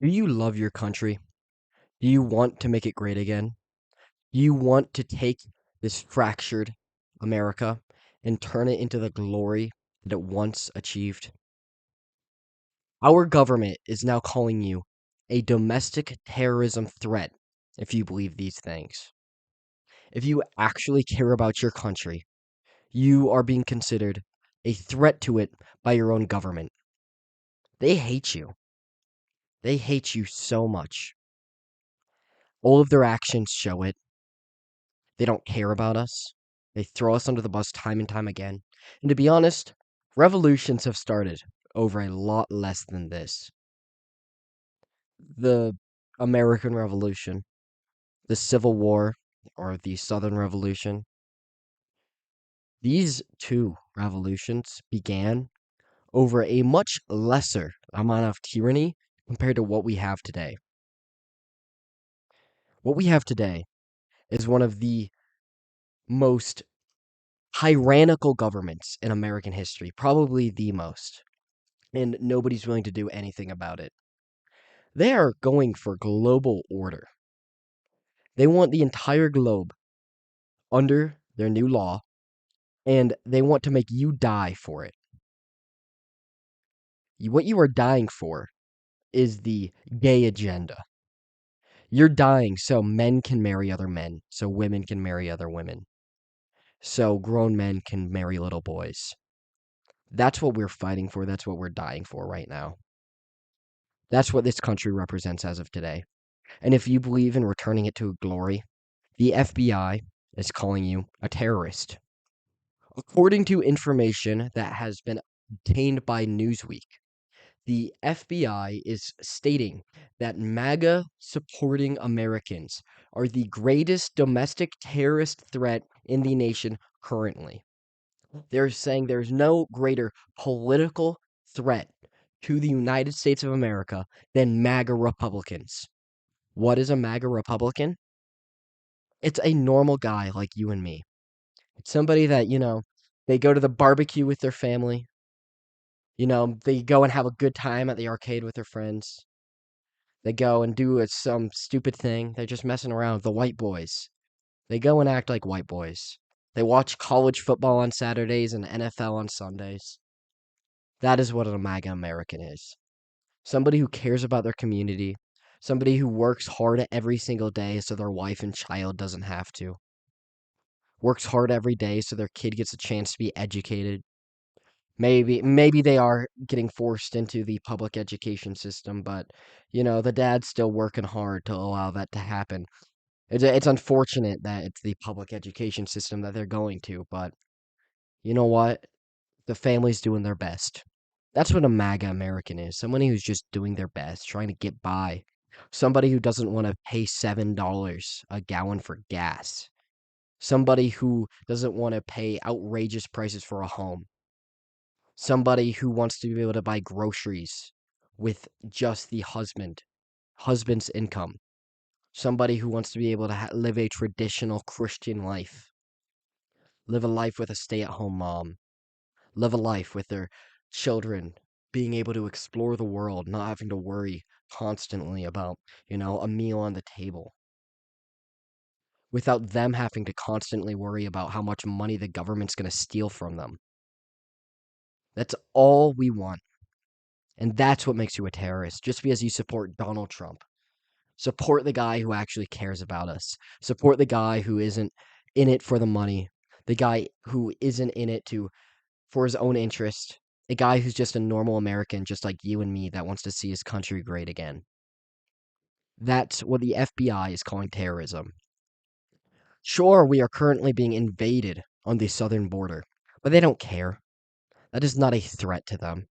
Do you love your country? Do you want to make it great again? Do you want to take this fractured America and turn it into the glory that it once achieved? Our government is now calling you a domestic terrorism threat if you believe these things. If you actually care about your country, you are being considered a threat to it by your own government. They hate you. They hate you so much. All of their actions show it. They don't care about us. They throw us under the bus time and time again. And to be honest, revolutions have started over a lot less than this. The American Revolution, the Civil War, or the Southern Revolution, these two revolutions began over a much lesser amount of tyranny compared to what we have today. What we have today is one of the most tyrannical governments in American history, probably the most. And nobody's willing to do anything about it. They are going for global order. They want the entire globe under their new law, and they want to make you die for it. What you are dying for is the gay agenda. You're dying so men can marry other men, so women can marry other women, so grown men can marry little boys. That's what we're fighting for. That's what we're dying for right now. That's what this country represents as of today. And if you believe in returning it to glory, the FBI is calling you a terrorist. According to information that has been obtained by Newsweek, the FBI is stating that MAGA supporting Americans are the greatest domestic terrorist threat in the nation currently. They're saying there's no greater political threat to the United States of America than MAGA Republicans. What is a MAGA Republican? It's a normal guy like you and me. It's somebody that, they go to the barbecue with their family. They go and have a good time at the arcade with their friends. They go and do some stupid thing. They're just messing around with the white boys. They go and act like white boys. They watch college football on Saturdays and NFL on Sundays. That is what a MAGA American is. Somebody who cares about their community. Somebody who works hard every single day so their wife and child doesn't have to. Works hard every day so their kid gets a chance to be educated. Maybe they are getting forced into the public education system, but the dad's still working hard to allow that to happen. It's unfortunate that it's the public education system that they're going to, but you know what? The family's doing their best. That's what a MAGA American is. Somebody who's just doing their best, trying to get by. Somebody who doesn't want to pay $7 a gallon for gas. Somebody who doesn't want to pay outrageous prices for a home. Somebody who wants to be able to buy groceries with just the husband's income. Somebody who wants to be able to live a traditional Christian life. Live a life with a stay-at-home mom. Live a life with their children being able to explore the world, not having to worry constantly about, a meal on the table. Without them having to constantly worry about how much money the government's going to steal from them. That's all we want. And that's what makes you a terrorist, just because you support Donald Trump. Support the guy who actually cares about us. Support the guy who isn't in it for the money. The guy who isn't in it for his own interest. A guy who's just a normal American, just like you and me, that wants to see his country great again. That's what the FBI is calling terrorism. Sure, we are currently being invaded on the southern border, but they don't care. That is not a threat to them.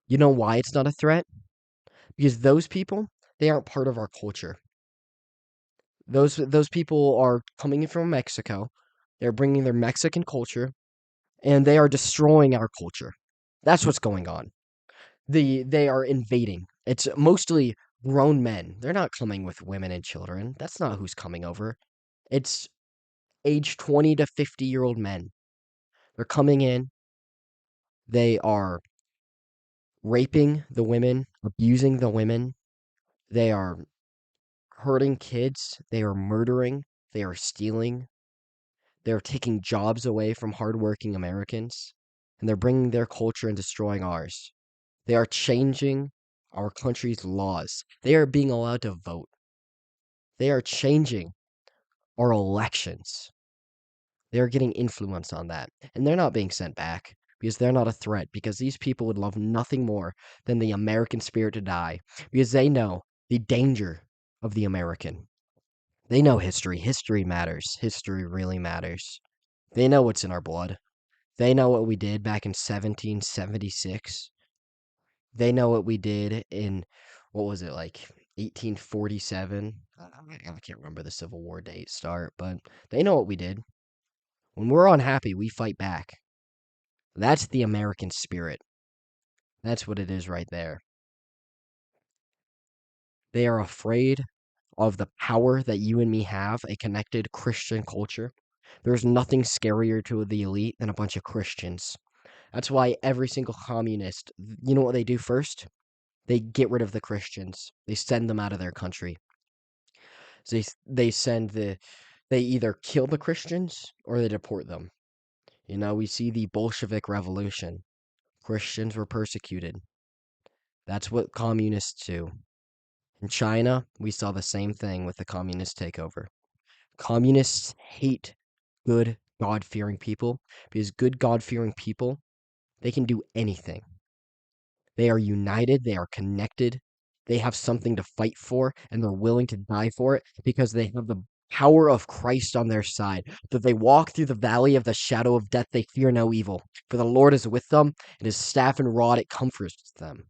You know why it's not a threat? Because those people, they aren't part of our culture. Those people are coming in from Mexico. They're bringing their Mexican culture, and they are destroying our culture. That's what's going on. They are invading. It's mostly grown men. They're not coming with women and children. That's not who's coming over. It's age 20 to 50-year-old men. They're coming in. They are raping the women, abusing the women. They are hurting kids. They are murdering. They are stealing. They're taking jobs away from hardworking Americans. And they're bringing their culture and destroying ours. They are changing our country's laws. They are being allowed to vote. They are changing our elections. They're getting influence on that. And they're not being sent back because they're not a threat, because these people would love nothing more than the American spirit to die, because they know the danger of the American. They know history. History matters. History really matters. They know what's in our blood. They know what we did back in 1776. They know what we did in, what was it, like 1847? I can't remember the Civil War date start, but they know what we did. When we're unhappy, we fight back. That's the American spirit. That's what it is right there. They are afraid of the power that you and me have, a connected Christian culture. There's nothing scarier to the elite than a bunch of Christians. That's why every single communist, you know what they do first? They get rid of the Christians. They send them out of their country. They either kill the Christians or they deport them. You know, we see the Bolshevik Revolution. Christians were persecuted. That's what communists do. In China, we saw the same thing with the communist takeover. Communists hate good, God-fearing people because good, God-fearing people, they can do anything. They are united, they are connected, they have something to fight for, and they're willing to die for it because they have the power of Christ on their side. Though they walk through the valley of the shadow of death, they fear no evil, for the Lord is with them, and his staff and rod, it comforts them.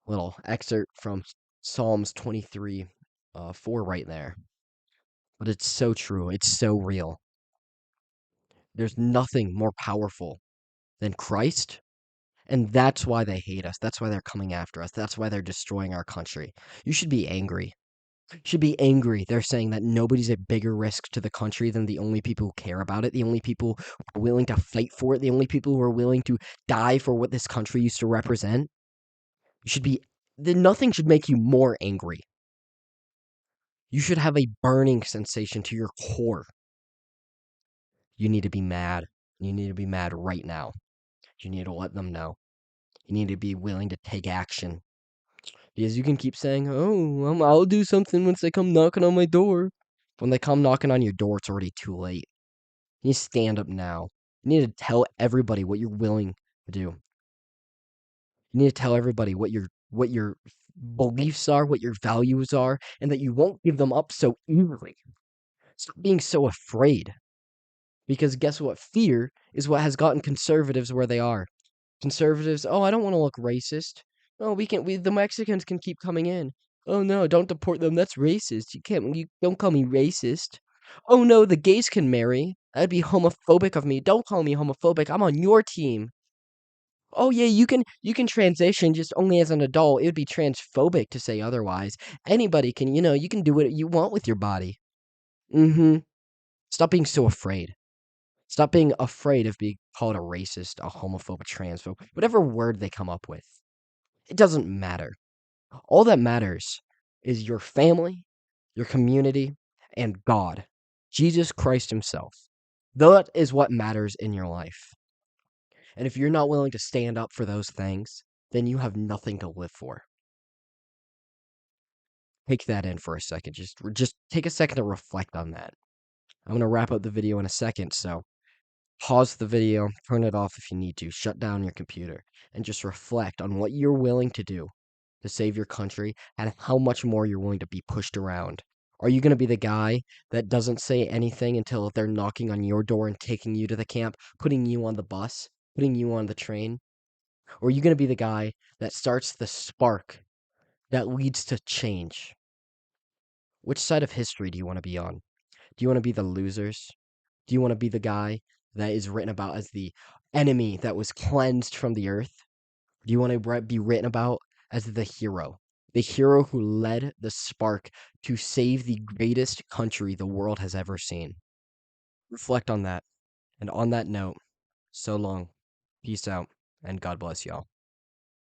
Little excerpt from Psalms 23, 4 right there. But it's so true. It's so real. There's nothing more powerful than Christ. And that's why they hate us. That's why they're coming after us. That's why they're destroying our country. You should be angry. You should be angry. They're saying that nobody's a bigger risk to the country than the only people who care about it, the only people who are willing to fight for it, the only people who are willing to die for what this country used to represent. You should be, nothing should make you more angry. You should have a burning sensation to your core. You need to be mad. You need to be mad right now. You need to let them know. You need to be willing to take action. Because you can keep saying, oh, I'll do something once they come knocking on my door. When they come knocking on your door, it's already too late. You need to stand up now. You need to tell everybody what you're willing to do. You need to tell everybody what your beliefs are, what your values are, and that you won't give them up so easily. Stop being so afraid. Because guess what? Fear is what has gotten conservatives where they are. Conservatives, oh, I don't want to look racist. Oh, the Mexicans can keep coming in. Oh no, don't deport them. That's racist. You don't call me racist. Oh no, the gays can marry. That'd be homophobic of me. Don't call me homophobic. I'm on your team. Oh yeah, you can transition just only as an adult. It would be transphobic to say otherwise. Anybody can, you can do what you want with your body. Mm-hmm. Stop being so afraid. Stop being afraid of being called a racist, a homophobe, a transphobe, whatever word they come up with. It doesn't matter. All that matters is your family, your community, and God, Jesus Christ Himself. That is what matters in your life. And if you're not willing to stand up for those things, then you have nothing to live for. Take that in for a second. Just take a second to reflect on that. I'm going to wrap up the video in a second, so pause the video, turn it off if you need to, shut down your computer, and just reflect on what you're willing to do to save your country and how much more you're willing to be pushed around. Are you going to be the guy that doesn't say anything until they're knocking on your door and taking you to the camp, putting you on the bus, putting you on the train? Or are you going to be the guy that starts the spark that leads to change? Which side of history do you want to be on? Do you want to be the losers? Do you want to be the guy that is written about as the enemy that was cleansed from the earth? Do you want to be written about as the hero who led the spark to save the greatest country the world has ever seen? Reflect on that. And on that note, so long, peace out, and God bless y'all.